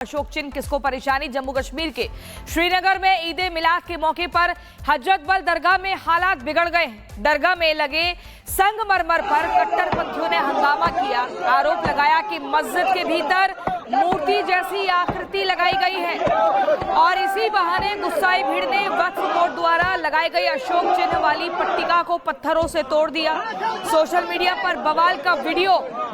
अशोक चिन्ह किसको परेशानी। जम्मू कश्मीर के श्रीनगर में ईद ए मिलाद के मौके पर हजरत बल दरगाह में हालात बिगड़ गए। दरगाह में लगे संगमरमर पर कट्टरपंथियों ने हंगामा किया। आरोप लगाया कि मस्जिद के भीतर मूर्ति जैसी आकृति लगाई गई है और इसी बहाने गुस्साई भीड़ ने वक्फ बोर्ड द्वारा लगाई गई अशोक चिन्ह वाली पट्टिका को पत्थरों से तोड़ दिया। सोशल मीडिया पर बवाल का वीडियो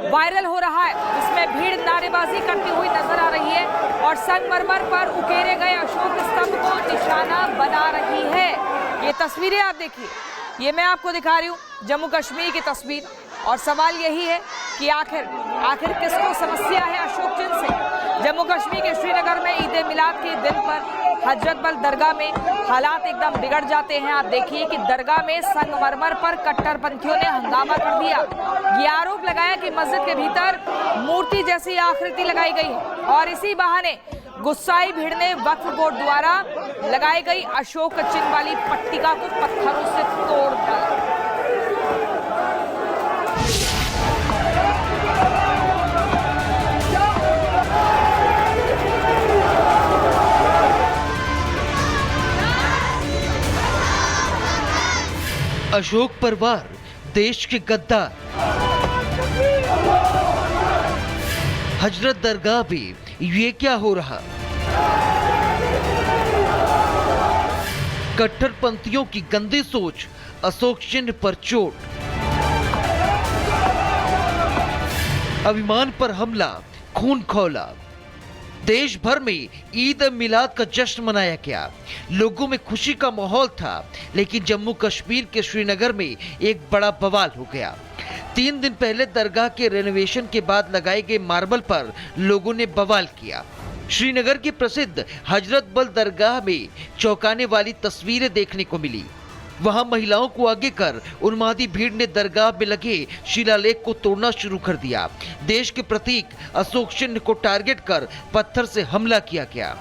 वायरल हो रहा है। इसमें भीड़ नारेबाजी करती हुई नजर आ रही है और संगमरमर पर उकेरे गए अशोक स्तंभ को निशाना बना रही है। ये तस्वीरें आप देखिए, ये मैं आपको दिखा रही हूँ जम्मू कश्मीर की तस्वीर। और सवाल यही है कि आखिर किसको समस्या है अशोक चिन्ह से। जम्मू कश्मीर के श्रीनगर में ईद ए मिलाद के दिन पर हजरत बल दरगाह में हालात एकदम बिगड़ जाते हैं। आप देखिए कि दरगाह में संगमरमर पर कट्टरपंथियों ने हंगामा कर दिया। ये आरोप लगाया कि मस्जिद के भीतर मूर्ति जैसी आकृति लगाई गई है और इसी बहाने गुस्साई भीड़ ने वक्फ बोर्ड द्वारा लगाई गई अशोक चिन्ह वाली पट्टिका को पत्थरों से तोड़ दिया। अशोक परिवार देश के गद्दार। हजरत दरगाह भी ये क्या हो रहा। कट्टरपंथियों की गंदी सोच, अशोक चिन्ह पर चोट, अभिमान पर हमला, खून खौला। देश भर में ईद मिलाद का जश्न मनाया गया। लोगों में खुशी का माहौल था, लेकिन जम्मू कश्मीर के श्रीनगर में एक बड़ा बवाल हो गया। 3 दिन पहले दरगाह के रेनोवेशन के बाद लगाए गए मार्बल पर लोगों ने बवाल किया। श्रीनगर की प्रसिद्ध हजरत बल दरगाह में चौंकाने वाली तस्वीरें देखने को मिली। वहां महिलाओं को आगे कर उन्मादी भीड़ ने दरगाह में लगे शिलालेख को तोड़ना शुरू कर दिया। देश के प्रतीक अशोक चिन्ह को टारगेट कर पत्थर से हमला किया गया।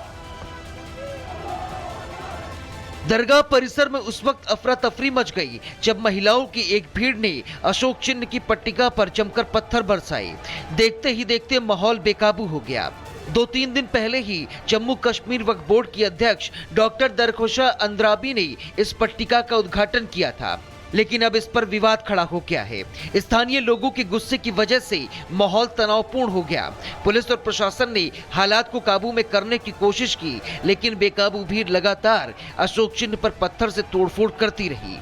दरगाह परिसर में उस वक्त अफरा तफरी मच गई जब महिलाओं की एक भीड़ ने अशोक चिन्ह की पट्टिका पर जमकर पत्थर बरसाए। देखते ही देखते माहौल बेकाबू हो गया। 2-3 दिन पहले ही जम्मू कश्मीर वक्फ बोर्ड की अध्यक्ष डॉक्टर दरखोशा अंद्राबी ने इस पट्टिका का उद्घाटन किया था, लेकिन अब इस पर विवाद खड़ा हो गया है। स्थानीय लोगों के गुस्से की वजह से माहौल तनावपूर्ण हो गया। पुलिस और प्रशासन ने हालात को काबू में करने की कोशिश की, लेकिन बेकाबू भीड़ लगातार अशोक चिन्ह पर पत्थर से तोड़फोड़ करती रही।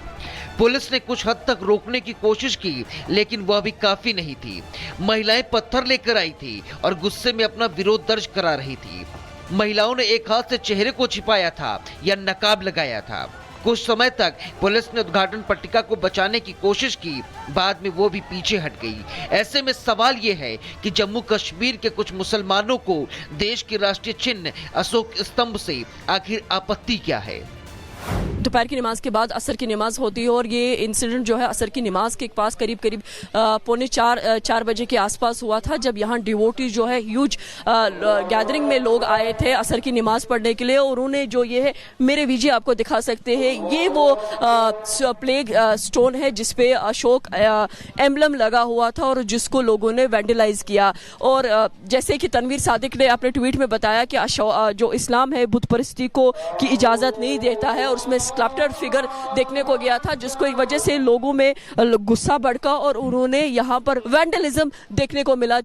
पुलिस ने कुछ हद तक रोकने की कोशिश की, लेकिन वह भी काफी नहीं थी। महिलाएं पत्थर लेकर आई थी और गुस्से में अपना विरोध दर्ज करा रही थी। महिलाओं ने एक हाथ से चेहरे को छिपाया था या नकाब लगाया था। कुछ समय तक पुलिस ने उद्घाटन पट्टिका को बचाने की कोशिश की, बाद में वो भी पीछे हट गई। ऐसे में सवाल ये है कि जम्मू कश्मीर के कुछ मुसलमानों को देश के राष्ट्रीय चिन्ह अशोक स्तंभ से आखिर आपत्ति क्या है। दोपहर की नमाज के बाद असर की नमाज होती है और ये इंसिडेंट जो है असर की नमाज के पास करीब 4 बजे के आसपास हुआ था, जब यहाँ डिवोटी जो है ह्यूज गैदरिंग में लोग आए थे असर की नमाज पढ़ने के लिए। और उन्होंने जो ये है, मेरे वीजे आपको दिखा सकते हैं, ये वो प्लेग स्टोन है जिसपे अशोक एम्बलम लगा हुआ था और जिसको लोगों ने वैंडलाइज किया। और जैसे कि तनवीर सादिक ने अपने ट्वीट में बताया कि जो इस्लाम है बुत परस्ती को की इजाजत नहीं देता है और उसमें स्कल्प्चर्ड फिगर देखने को गया था, जिसको एक वजह से लोगों में गुस्सा भड़का और उन्होंने यहाँ पर वैंडलिज्म देखने को मिला।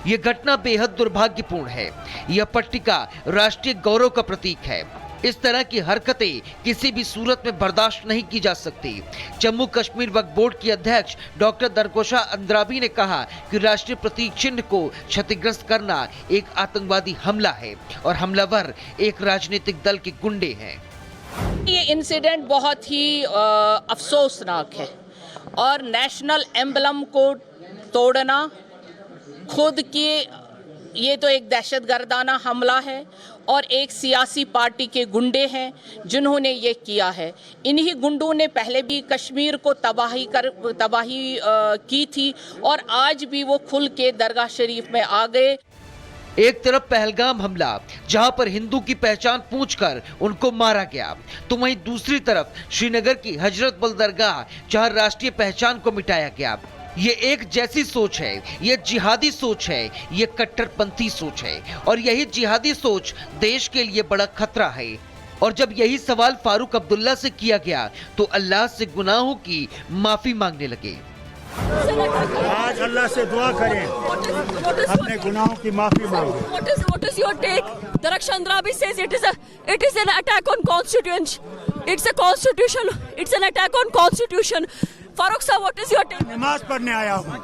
ये घटना बेहद दुर्भाग्यपूर्ण है। यह पट्टिका राष्ट्रीय गौरव का प्रतीक है। इस तरह की हरकतें किसी भी सूरत में बर्दाश्त नहीं की जा सकती। जम्मू कश्मीर वक्फ बोर्ड की अध्यक्ष डॉक्टर दरखोशा अंद्राबी ने कहा कि राष्ट्रीय प्रतीक चिन्ह को क्षतिग्रस्त करना एक आतंकवादी हमला है और हमलावर एक राजनीतिक दल के गुंडे हैं। ये इंसिडेंट बहुत ही अफसोसनाक है और नेशनल एम्बलम को तोड़ना खुद के ये तो एक दहशतगर्दाना हमला है और एक सियासी पार्टी के गुंडे हैं जिन्होंने ये किया है। इन्हीं गुंडों ने पहले भी कश्मीर को तबाही की थी और आज भी वो खुल के दरगाह शरीफ में आ गए। एक तरफ पहलगाम हमला जहां पर हिंदू की पहचान पूछकर उनको मारा गया, तो वहीं दूसरी तरफ श्रीनगर की हजरत बल दरगाह जहां राष्ट्रीय पहचान को मिटाया गया। ये एक जैसी सोच है, ये जिहादी सोच है, ये कट्टरपंथी सोच है और यही जिहादी सोच देश के लिए बड़ा खतरा है। और जब यही सवाल फारूक अब्दुल्ला से किया गया तो अल्लाह से गुनाहों की माफी मांगने लगे। आज अल्लाह से दुआ करें, अपने गुनाहों की माफी मांगे। What is your take? Daraksh Andrabi says it is an attack on constitution. It's a constitution. It's an attack on constitution. Farooq sir, what is your take? नमाज पढ़ने आया हूँ।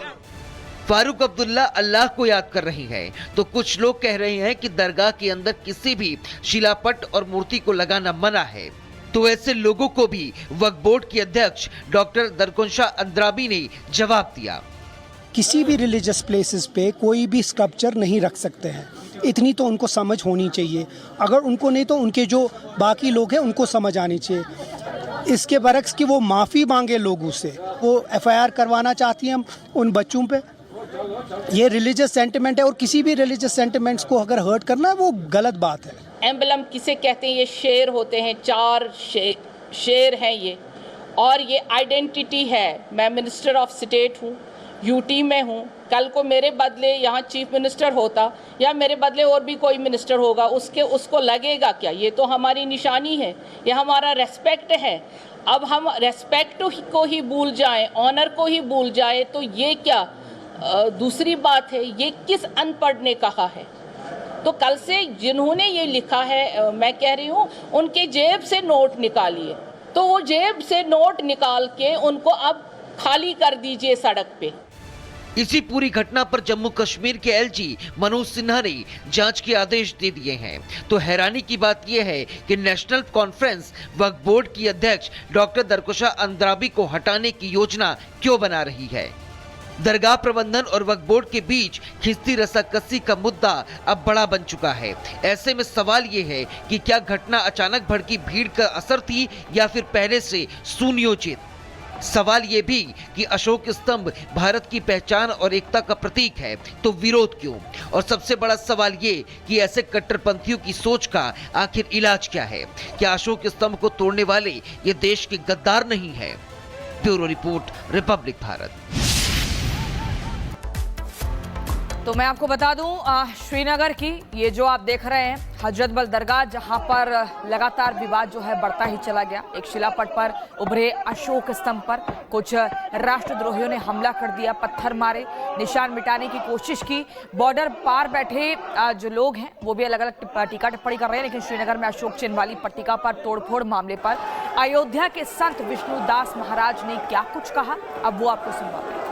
फारूक अब्दुल्ला अल्लाह को याद कर रही हैं, तो कुछ लोग कह रहे हैं कि दरगाह के अंदर किसी भी शिलापट और मूर्ति को लगाना मना है। तो ऐसे लोगों को भी वक्फ बोर्ड की अध्यक्ष डॉक्टर दरकुंशा अंद्राबी ने जवाब दिया। किसी भी रिलीजियस प्लेसेस पे कोई भी स्कल्पचर नहीं रख सकते हैं, इतनी तो उनको समझ होनी चाहिए। अगर उनको नहीं तो उनके जो बाकी लोग हैं उनको समझ आनी चाहिए। इसके बरक्स कि वो माफ़ी मांगे लोगों से, वो FIR करवाना चाहती हैं उन बच्चों पे। ये रिलीजियस सेंटिमेंट है और किसी भी रिलीजियस सेंटिमेंट्स को अगर हर्ट करना है वो गलत बात है। एम्बलम किसे कहते हैं? ये शेर होते हैं, 4 शेर हैं ये, और ये आइडेंटिटी है। मैं मिनिस्टर ऑफ स्टेट हूँ, यूटी में हूँ। कल को मेरे बदले यहाँ चीफ मिनिस्टर होता या मेरे बदले और भी कोई मिनिस्टर होगा, उसको लगेगा क्या? ये तो हमारी निशानी है, ये हमारा रेस्पेक्ट है। अब हम रेस्पेक्ट को ही भूल जाएं, ऑनर को ही भूल जाएं, तो ये क्या दूसरी बात है? ये किस अनपढ़ ने कहा है? तो कल से जिन्होंने ये लिखा है, मैं कह रही हूँ उनके जेब से नोट निकालिए, तो वो जेब से नोट निकाल के उनको अब खाली कर दीजिए सड़क पे। इसी पूरी घटना पर जम्मू कश्मीर के LG मनोज सिन्हा ने जांच के आदेश दे दिए हैं। तो हैरानी की बात यह है कि नेशनल कॉन्फ्रेंस वक्फ बोर्ड की अध्यक्ष डॉक्टर दरकुंशा अंद्राबी को हटाने की योजना क्यों बना रही है। दरगाह प्रबंधन और वक्फ बोर्ड के बीच खिस्ती रस्साकस्सी का मुद्दा अब बड़ा बन चुका है। ऐसे में सवाल ये है कि क्या घटना अचानक भड़की भीड़ का असर थी या फिर पहले से सुनियोजित। सवाल ये भी कि अशोक स्तंभ भारत की पहचान और एकता का प्रतीक है, तो विरोध क्यों? और सबसे बड़ा सवाल ये कि ऐसे कट्टरपंथियों की सोच का आखिर इलाज क्या है? क्या अशोक स्तंभ को तोड़ने वाले ये देश के गद्दार नहीं है? Bureau report, Republic Bharat. तो मैं आपको बता दूं, श्रीनगर की ये जो आप देख रहे हैं हजरत बल दरगाह, जहां पर लगातार विवाद जो है बढ़ता ही चला गया। एक शिलापट पर उभरे अशोक स्तंभ पर कुछ राष्ट्रद्रोहियों ने हमला कर दिया, पत्थर मारे, निशान मिटाने की कोशिश की। बॉर्डर पार बैठे जो लोग हैं वो भी अलग अलग टीका टिप्पणी कर रहे हैं, लेकिन श्रीनगर में अशोक चिन्ह वाली पट्टिका पर तोड़फोड़ मामले पर अयोध्या के संत विष्णुदास महाराज ने क्या कुछ कहा, अब वो आपको सुनवाते हैं।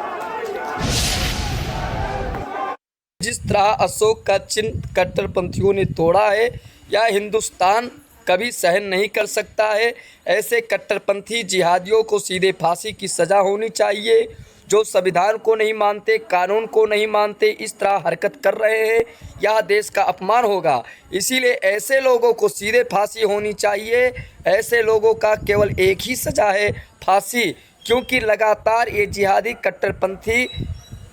जिस तरह अशोक का चिन्ह कट्टरपंथियों ने तोड़ा है, यह हिंदुस्तान कभी सहन नहीं कर सकता है। ऐसे कट्टरपंथी जिहादियों को सीधे फांसी की सज़ा होनी चाहिए। जो संविधान को नहीं मानते, कानून को नहीं मानते, इस तरह हरकत कर रहे हैं, यह देश का अपमान होगा। इसीलिए ऐसे लोगों को सीधे फांसी होनी चाहिए। ऐसे लोगों का केवल एक ही सज़ा है, फांसी, क्योंकि लगातार ये जिहादी कट्टरपंथी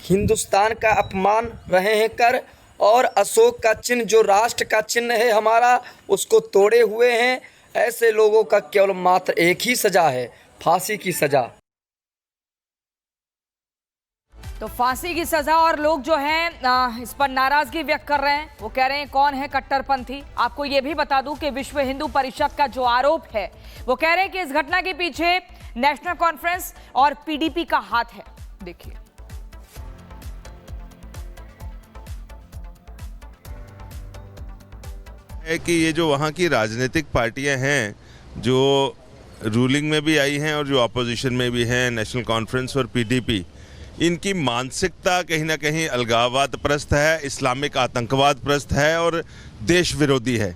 हिंदुस्तान का अपमान रहे हैं कर, और अशोक का चिन्ह जो राष्ट्र का चिन्ह है हमारा, उसको तोड़े हुए हैं। ऐसे लोगों का केवल मात्र एक ही सज़ा है, फांसी की सज़ा। तो फांसी की सजा, और लोग जो हैं इस पर नाराजगी व्यक्त कर रहे हैं। वो कह रहे हैं कौन है कट्टरपंथी। आपको ये भी बता दूं कि विश्व हिंदू परिषद का जो आरोप है, वो कह रहे हैं कि इस घटना के पीछे नेशनल कॉन्फ्रेंस और PDP का हाथ है। देखिए, है कि ये जो वहाँ की राजनीतिक पार्टियां हैं, जो रूलिंग में भी आई हैं और जो अपोजिशन में भी हैं, नेशनल कॉन्फ्रेंस और PDP, इनकी मानसिकता कहीं ना कहीं अलगाववाद प्रस्त है, इस्लामिक आतंकवाद प्रस्त है और देश विरोधी है।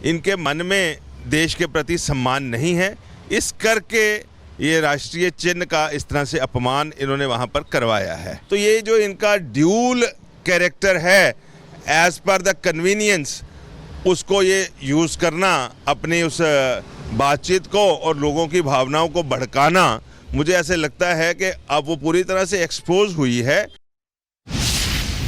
इनके मन में देश के प्रति सम्मान नहीं है, इस करके ये राष्ट्रीय चिन्ह का इस तरह से अपमान इन्होंने वहाँ पर करवाया है। तो ये जो इनका ड्यूल कैरेक्टर है, एज पर द कन्वीनियंस, उसको ये यूज़ करना, अपनी उस बातचीत को और लोगों की भावनाओं को भड़काना, मुझे ऐसे लगता है कि अब वो पूरी तरह से एक्सपोज हुई है